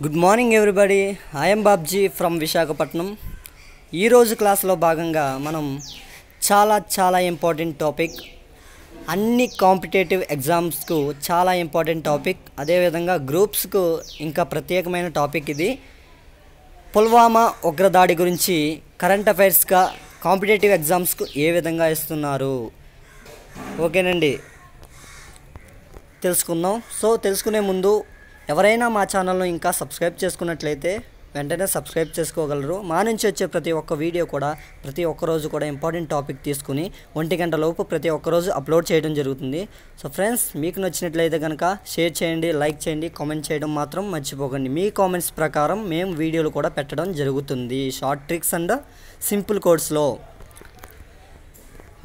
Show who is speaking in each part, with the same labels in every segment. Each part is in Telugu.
Speaker 1: Good morning everybody. I'm Babji from Visakhapatnam. ఈరోజు క్లాస్లో భాగంగా మనం చాలా ఇంపార్టెంట్ టాపిక్, అన్ని కాంపిటేటివ్ ఎగ్జామ్స్కు చాలా ఇంపార్టెంట్ టాపిక్, అదేవిధంగా గ్రూప్స్కు ఇంకా ప్రత్యేకమైన టాపిక్ ఇది. పుల్వామా ఉగ్రదాడి గురించి కరెంట్ అఫైర్స్గా కాంపిటేటివ్ ఎగ్జామ్స్కు ఏ విధంగా ఇస్తున్నారు, ఓకేనండి, తెలుసుకుందాం. సో తెలుసుకునే ముందు ఎవరైనా మా ఛానల్ను ఇంకా సబ్స్క్రైబ్ చేసుకున్నట్లయితే వెంటనే సబ్స్క్రైబ్ చేసుకోగలరు. మా నుంచి వచ్చే ప్రతి ఒక్క వీడియో కూడా ప్రతి ఒక్కరోజు కూడా ఇంపార్టెంట్ టాపిక్ తీసుకుని 1 గంట లోపు ప్రతి ఒక్కరోజు అప్లోడ్ చేయడం జరుగుతుంది. సో ఫ్రెండ్స్, మీకు నచ్చినట్లయితే కనుక షేర్ చేయండి, లైక్ చేయండి, కామెంట్ చేయడం మాత్రం మర్చిపోకండి. మీ కామెంట్స్ ప్రకారం మేము వీడియోలు కూడా పెట్టడం జరుగుతుంది. షార్ట్ ట్రిక్స్ అండ్ సింపుల్ కోడ్స్లో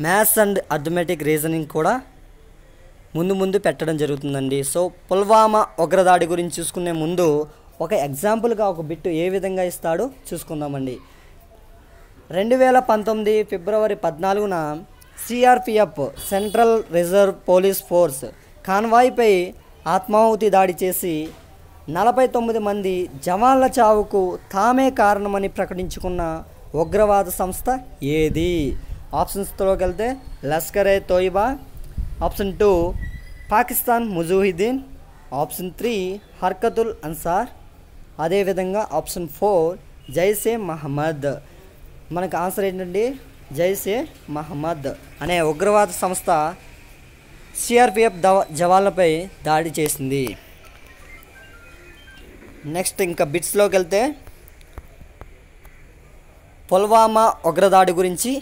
Speaker 1: మ్యాథ్స్ అండ్ అర్థమెటిక్ రీజనింగ్ కూడా ముందు పెట్టడం జరుగుతుందండి. సో పుల్వామా ఉగ్రదాడి గురించి చూసుకునే ముందు ఒక ఎగ్జాంపుల్గా ఒక బిట్ ఏ విధంగా ఇస్తాడో చూసుకుందామండి. 2019 ఫిబ్రవరి 14న CRPF central reserve police force కాన్వాయ్పై ఆత్మాహుతి దాడి చేసి 49 మంది జవాన్ల చావుకు తామే కారణమని ప్రకటించుకున్న ఉగ్రవాద సంస్థ ఏది? ఆప్షన్స్లోకి వెళ్తే లష్కర్-ఏ తోయిబా, ఆప్షన్ 2 పాకిస్తాన్ ముజాహిదీన్, ఆప్షన్ 3 హర్కతుల్ అన్సార్, అదేవిధంగా ఆప్షన్ 4 జైషే మహమ్మద్. మనకు ఆన్సర్ ఏంటండి? జైషే మహమ్మద్ అనే ఉగ్రవాద సంస్థ సిఆర్పిఎఫ్ జవాన్లపై దాడి చేసింది. నెక్స్ట్ ఇంకా బిట్స్లోకి వెళ్తే పుల్వామా ఉగ్రదాడి గురించి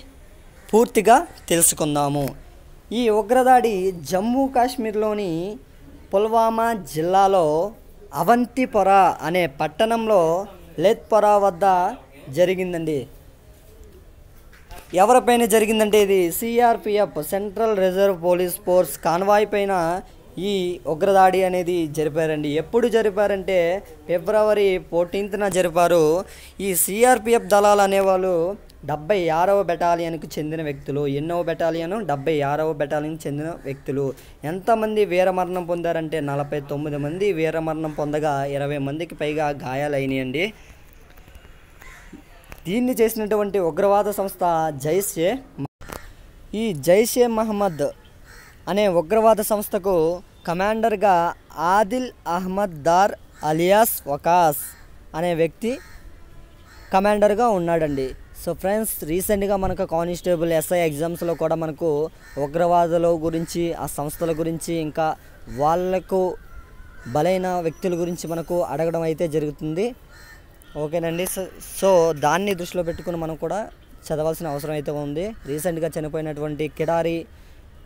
Speaker 1: పూర్తిగా తెలుసుకుందాము. ఈ ఉగ్రదాడి జమ్మూ కాశ్మీర్లోని పుల్వామా జిల్లాలో అవంతిపోరా అనే పట్టణంలో లేత్పోరా వద్ద జరిగిందండి. ఎవరిపైన జరిగిందంటే ఇది CRPF central reserve police force convoy పైన ఈ ఉగ్రదాడి అనేది జరిపారండి. ఎప్పుడు జరిపారంటే ఫిబ్రవరి 14న జరిపారు. ఈ సిఆర్పిఎఫ్ దళాలు అనేవాళ్ళు 76వ బెటాలియన్కు చెందిన వ్యక్తులు. ఎన్నవ బెటాలియన్? 76వ బెటాలియన్కి చెందిన వ్యక్తులు. ఎంతమంది వీరమరణం పొందారంటే 49 మంది వీరమరణం పొందగా 20 మందికి పైగా గాయాలైనాయండి. దీన్ని చేసినటువంటి ఉగ్రవాద సంస్థ జైషే. ఈ జైషే మహమ్మద్ అనే ఉగ్రవాద సంస్థకు కమాండర్గా ఆదిల్ అహ్మద్ దార్ అలియాస్ వకాస్ అనే వ్యక్తి కమాండర్గా ఉన్నాడండి. సో ఫ్రెండ్స్, రీసెంట్గా మనకు కానిస్టేబుల్ ఎస్ఐ ఎగ్జామ్స్లో కూడా మనకు ఉగ్రవాదుల గురించి, ఆ సంస్థల గురించి, ఇంకా వాళ్లకు బలైన వ్యక్తుల గురించి మనకు అడగడం అయితే జరుగుతుంది, ఓకేనండి. సో దాన్ని దృష్టిలో పెట్టుకుని మనం కూడా చదవాల్సిన అవసరం అయితే ఉంది. రీసెంట్గా చనిపోయినటువంటి కిడారి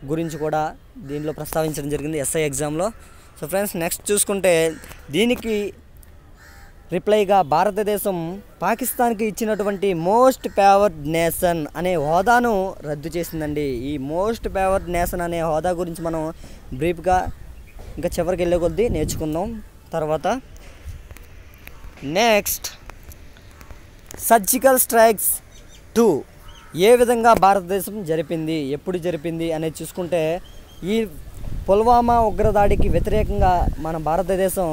Speaker 1: గురించి కూడా దీనిలో ప్రస్తావించడం జరిగింది ఎస్ఐ ఎగ్జామ్లో. సో ఫ్రెండ్స్, నెక్స్ట్ చూసుకుంటే దీనికి రిప్లైగా భారతదేశం పాకిస్తాన్కి ఇచ్చినటువంటి మోస్ట్ ఫేవర్డ్ నేషన్ అనే హోదాను రద్దు చేసిందండి. ఈ మోస్ట్ ఫేవర్డ్ నేషన్ అనే హోదా గురించి మనం బ్రీఫ్గా ఇంకా చివరికి వెళ్ళే కొద్దీ నేర్చుకుందాం తర్వాత. నెక్స్ట్, సర్జికల్ స్ట్రైక్స్ 2 ఏ విధంగా భారతదేశం జరిపింది, ఎప్పుడు జరిపింది అనేది చూసుకుంటే ఈ పుల్వామా ఉగ్రదాడికి వ్యతిరేకంగా మన భారతదేశం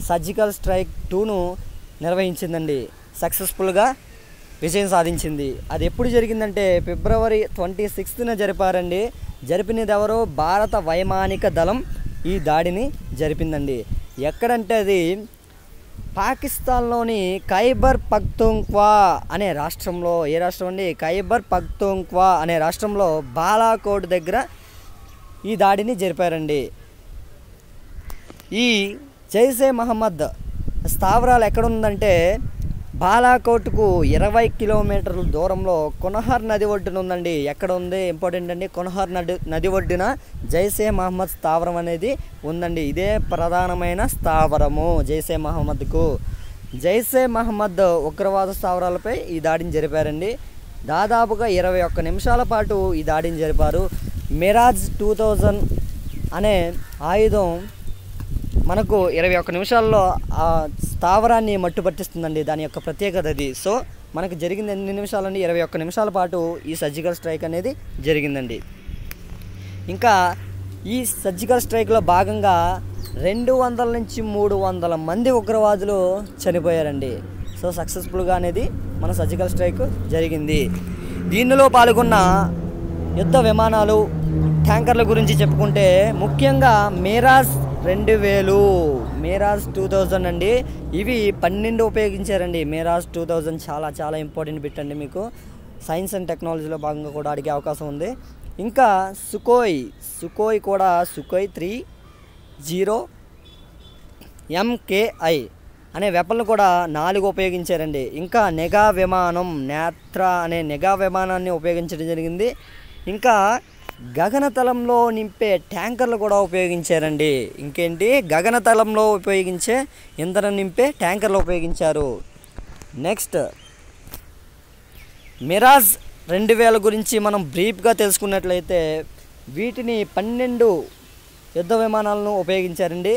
Speaker 1: సర్జికల్ స్ట్రైక్ 2ను నిర్వహించిందండి. సక్సెస్ఫుల్గా విజయం సాధించింది. అది ఎప్పుడు జరిగిందంటే ఫిబ్రవరి 26న జరిపారండి. జరిపినది ఎవరో? భారత వైమానిక దళం ఈ దాడిని జరిపిందండి. ఎక్కడంటే అది పాకిస్తాన్లోని ఖైబర్ పఖ్తూన్ఖ్వా అనే రాష్ట్రంలో. ఏ రాష్ట్రం అండి? ఖైబర్ పఖ్తూన్ఖ్వా అనే రాష్ట్రంలో బాలాకోట్ దగ్గర ఈ దాడిని జరిపారండి. ఈ జైషే మహమ్మద్ స్థావరాలు ఎక్కడుందంటే బాలాకోట్కు 20 కిలోమీటర్ల దూరంలో కునహర్ నది ఒడ్డున ఉందండి. ఎక్కడ ఉంది? ఇంపార్టెంట్ అండి. కునహర్ నది ఒడ్డున జైషే మహమ్మద్ స్థావరం అనేది ఉందండి. ఇదే ప్రధానమైన స్థావరము జైషే మహమ్మద్కు. జైషే మహమ్మద్ ఉగ్రవాద స్థావరాలపై ఈ దాడిని జరిపారండి. దాదాపుగా 21 నిమిషాల పాటు ఈ దాడిని జరిపారు. మిరాజ్ 2000 అనే ఆయుధం మనకు 21 నిమిషాల్లో ఆ స్థావరాన్ని మట్టుపట్టిస్తుందండి. దాని యొక్క ప్రత్యేకత అది. సో మనకు జరిగింది ఎన్ని నిమిషాలండి? 21 నిమిషాల పాటు ఈ సర్జికల్ స్ట్రైక్ అనేది జరిగిందండి. ఇంకా ఈ సర్జికల్ స్ట్రైక్లో భాగంగా 200 నుంచి 300 మంది ఉగ్రవాదులు చనిపోయారండి. సో సక్సెస్ఫుల్గా అనేది మన సర్జికల్ స్ట్రైక్ జరిగింది. దీనిలో పాల్గొన్న యుద్ధ విమానాలు, ట్యాంకర్ల గురించి చెప్పుకుంటే ముఖ్యంగా మిరాజ్ 2000, మిరాజ్ 2000 అండి. ఇవి 12 ఉపయోగించారండి. మిరాజ్ 2000 చాలా చాలా ఇంపార్టెంట్ బిట్ అండి. మీకు సైన్స్ అండ్ టెక్నాలజీలో భాగంగా కూడా అడిగే అవకాశం ఉంది. ఇంకా సుకోయ్ కూడా సుకోయ్ 30 MKI అనే వెపన్లు కూడా 4 ఉపయోగించారండి. ఇంకా నెగా విమానం నేత్ర అనే నెగా విమానాన్ని ఉపయోగించడం జరిగింది. ఇంకా గగనతలంలో నింపే ట్యాంకర్లు కూడా ఉపయోగించారండి. ఇంకేంటి, గగనతలంలో ఉపయోగించే ఇంధనం నింపే ట్యాంకర్లు ఉపయోగించారు. నెక్స్ట్ మిరాజ్ 2000 గురించి మనం బ్రీఫ్గా తెలుసుకున్నట్లయితే వీటిని 12 యుద్ధ విమానాలను ఉపయోగించారండి.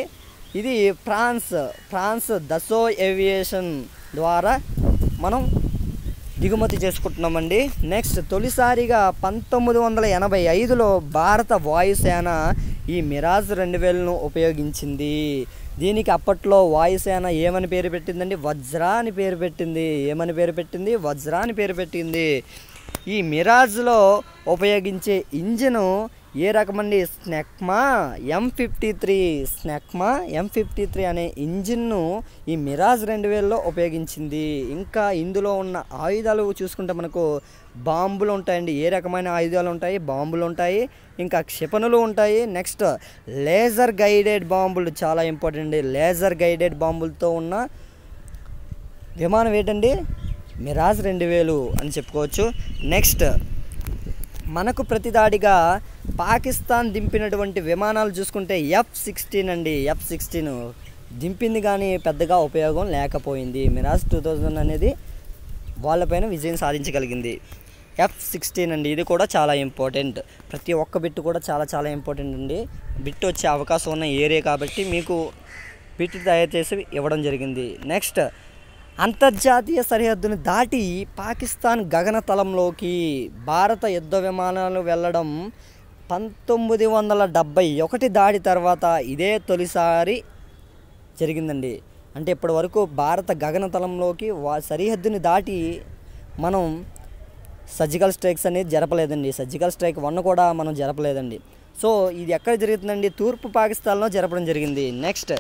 Speaker 1: ఇది ఫ్రాన్స్ దసో ఏవియేషన్ ద్వారా మనం దిగుమతి చేసుకుంటున్నామండి. నెక్స్ట్ తొలిసారిగా 1985లో భారత వాయుసేన ఈ మిరాజ్ 2000ను ఉపయోగించింది. దీనికి అప్పట్లో వాయుసేన ఏమని పేరు పెట్టిందండి? వజ్రా అని పేరు పెట్టింది. ఏమని పేరు పెట్టింది? వజ్రా అని పేరు పెట్టింది. ఈ మిరాజ్లో ఉపయోగించే ఇంజిను ఏ రకమండి? స్నెక్మా M53 అనే ఇంజిన్ను ఈ మిరాజ్ 2000లో ఉపయోగించింది. ఇంకా ఇందులో ఉన్న ఆయుధాలు చూసుకుంటే మనకు బాంబులు ఉంటాయండి. ఏ రకమైన ఆయుధాలు ఉంటాయి? బాంబులు ఉంటాయి, ఇంకా క్షిపణులు ఉంటాయి. నెక్స్ట్ లేజర్ గైడెడ్ బాంబులు చాలా ఇంపార్టెంట్ అండి. లేజర్ గైడెడ్ బాంబులతో ఉన్న విమానం ఏంటండి? మిరాజ్ 2000 అని చెప్పుకోవచ్చు. నెక్స్ట్ మనకు ప్రతిదాడిగా పాకిస్తాన్ దింపినటువంటి విమానాలు చూసుకుంటే F-16 అండి. F-16 దింపింది కానీ పెద్దగా ఉపయోగం లేకపోయింది. మిరాజ్ 2000 అనేది వాళ్ళపైన విజయం సాధించగలిగింది. F-16 అండి, ఇది కూడా చాలా ఇంపార్టెంట్. ప్రతి ఒక్క బిట్ కూడా చాలా చాలా ఇంపార్టెంట్ అండి. బిట్ వచ్చే అవకాశం ఉన్న ఏరియా కాబట్టి మీకు బిట్ తయారు చేసి ఇవ్వడం జరిగింది. నెక్స్ట్ అంతర్జాతీయ సరిహద్దును దాటి పాకిస్తాన్ గగనతలంలోకి భారత యుద్ధ విమానాలు వెళ్ళడం 1971 దాడి తర్వాత ఇదే తొలిసారి జరిగిందండి. అంటే ఇప్పటి వరకు భారత గగనతలంలోకి సరిహద్దుని దాటి మనం సర్జికల్ స్ట్రైక్స్ అనేది జరపలేదండి. సర్జికల్ స్ట్రైక్ 1 కూడా మనం జరపలేదండి. సో ఇది ఎక్కడ జరుగుతుందండి? తూర్పు పాకిస్తాన్లో జరపడం జరిగింది. నెక్స్ట్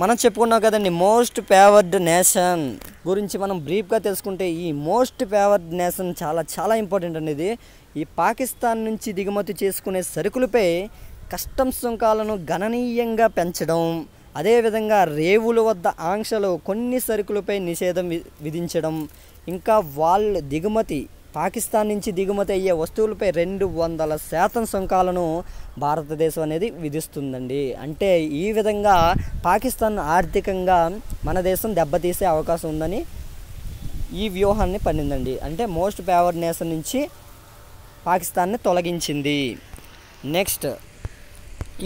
Speaker 1: మనం చెప్పుకున్నాం కదండి మోస్ట్ ఫేవర్డ్ నేషన్ గురించి మనం బ్రీఫ్గా తెలుసుకుంటే ఈ మోస్ట్ ఫేవర్డ్ నేషన్ చాలా చాలా ఇంపార్టెంట్ అండి. ఇది ఈ పాకిస్తాన్ నుంచి దిగుమతి చేసుకునే సరుకులపై కస్టమ్స్ సుంకాలను గణనీయంగా పెంచడం, అదేవిధంగా రేవుల వద్ద ఆంక్షలు, కొన్ని సరుకులపై నిషేధం విధించడం, ఇంకా వాళ్ళు పాకిస్తాన్ నుంచి దిగుమతి అయ్యే వస్తువులపై 200% సుంకాలను భారతదేశం అనేది విధిస్తుందండి. అంటే ఈ విధంగా పాకిస్తాన్ ఆర్థికంగా మన దేశం దెబ్బతీసే అవకాశం ఉందని ఈ వ్యూహాన్ని పన్నిందండి. అంటే మోస్ట్ ఫేవర్డ్ నేషన్ నుంచి పాకిస్తాన్ని తొలగించింది. నెక్స్ట్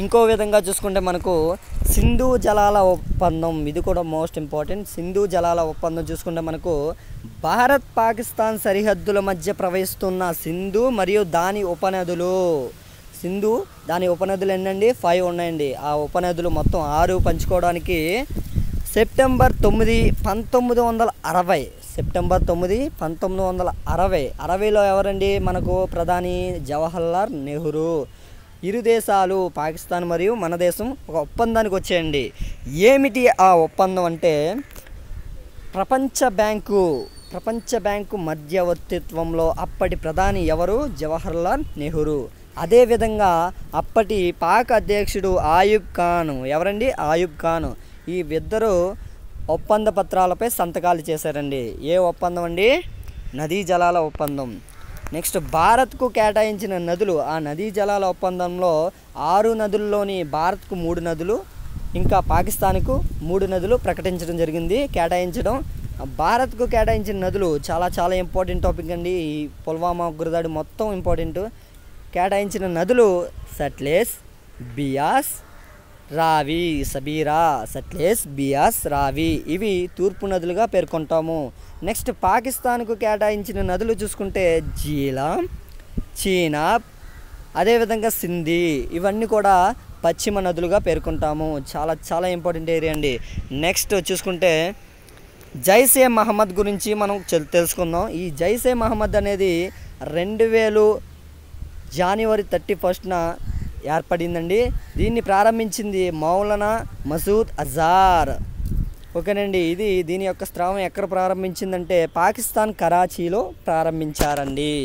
Speaker 1: ఇంకో విధంగా చూసుకుంటే మనకు సింధు జలాల ఒప్పందం, ఇది కూడా మోస్ట్ ఇంపార్టెంట్. సింధు జలాల ఒప్పందం చూసుకుంటే మనకు భారత్ పాకిస్తాన్ సరిహద్దుల మధ్య ప్రవహిస్తున్న సింధు మరియు దాని ఉపనదులు, సింధు దాని ఉపనదులు ఎన్నండి? 5 ఉన్నాయండి. ఆ ఉపనదులు మొత్తం 6 పంచుకోవడానికి సెప్టెంబర్ 9, 1960 సెప్టెంబర్ 9, 1960 60లో ఎవరండి? మనకు ప్రధాని జవహర్లాల్ నెహ్రూ. ఇరు దేశాలు పాకిస్తాన్ మరియు మన దేశం ఒక ఒప్పందానికి వచ్చేయండి. ఏమిటి ఆ ఒప్పందం అంటే ప్రపంచ బ్యాంకు మధ్యవర్తిత్వంలో అప్పటి ప్రధాని ఎవరు? జవహర్లాల్ నెహ్రూ. అదేవిధంగా అప్పటి పాక్ అధ్యక్షుడు ఆయూబ్ ఖాన్. ఎవరండి? ఆయూబ్ ఖాన్. ఈ ఇద్దరు ఒప్పంద పత్రాలపై సంతకాలు చేశారండి. ఏ ఒప్పందం అండి? నదీ జలాల ఒప్పందం. నెక్స్ట్ భారత్కు కేటాయించిన నదులు, ఆ నదీ జలాల ఒప్పందంలో 6 నదుల్లోని భారత్కు 3 నదులు, ఇంకా పాకిస్తాన్కు 3 నదులు ప్రకటించడం జరిగింది. కేటాయించడం భారత్కు కేటాయించిన నదులు చాలా చాలా ఇంపార్టెంట్ టాపిక్ అండి. ఈ పుల్వామా ఉగ్రదాడి మొత్తం ఇంపార్టెంట్. కేటాయించిన నదులు సట్లెజ్, బియాస్, రావి, సట్లెజ్, బియాస్, రావి, ఇవి తూర్పు నదులుగా పేర్కొంటాము. నెక్స్ట్ పాకిస్తాన్కు కేటాయించిన నదులు చూసుకుంటే జీలం, చీనాబ్, అదేవిధంగా సింధీ, ఇవన్నీ కూడా పశ్చిమ నదులుగా పేర్కొంటాము. చాలా చాలా ఇంపార్టెంట్ ఏరియా అండి. నెక్స్ట్ చూసుకుంటే జైషే మహమ్మద్ గురించి మనం తెలుసుకుందాం. ఈ జైషే మహమ్మద్ అనేది 2000 జనవరి 31న ఏర్పడిందండి. దీన్ని ప్రారంభించింది మౌలానా మసూద్ అజార్. ఓకేనండి. దీని యొక్క స్రావం ఎక్కడ ప్రారంభించిందంటే పాకిస్తాన్ కరాచీలో ప్రారంభించారండి.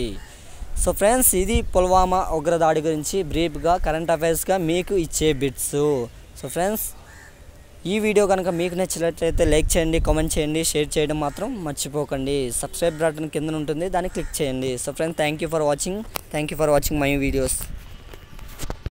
Speaker 1: సో ఫ్రెండ్స్, ఇది పుల్వామా ఉగ్రదాడి గురించి బ్రీఫ్గా కరెంట్ అఫైర్స్గా మీకు ఇచ్చే బిట్స్. సో ఫ్రెండ్స్, ఈ వీడియో కనుక మీకు నచ్చినట్లయితే లైక్ చేయండి, కామెంట్ చేయండి, షేర్ చేయడం మాత్రం మర్చిపోకండి. సబ్స్క్రైబ్ బటన్ కింద ఉంటుంది, దాన్ని క్లిక్ చేయండి. So friends, thank you for watching my videos.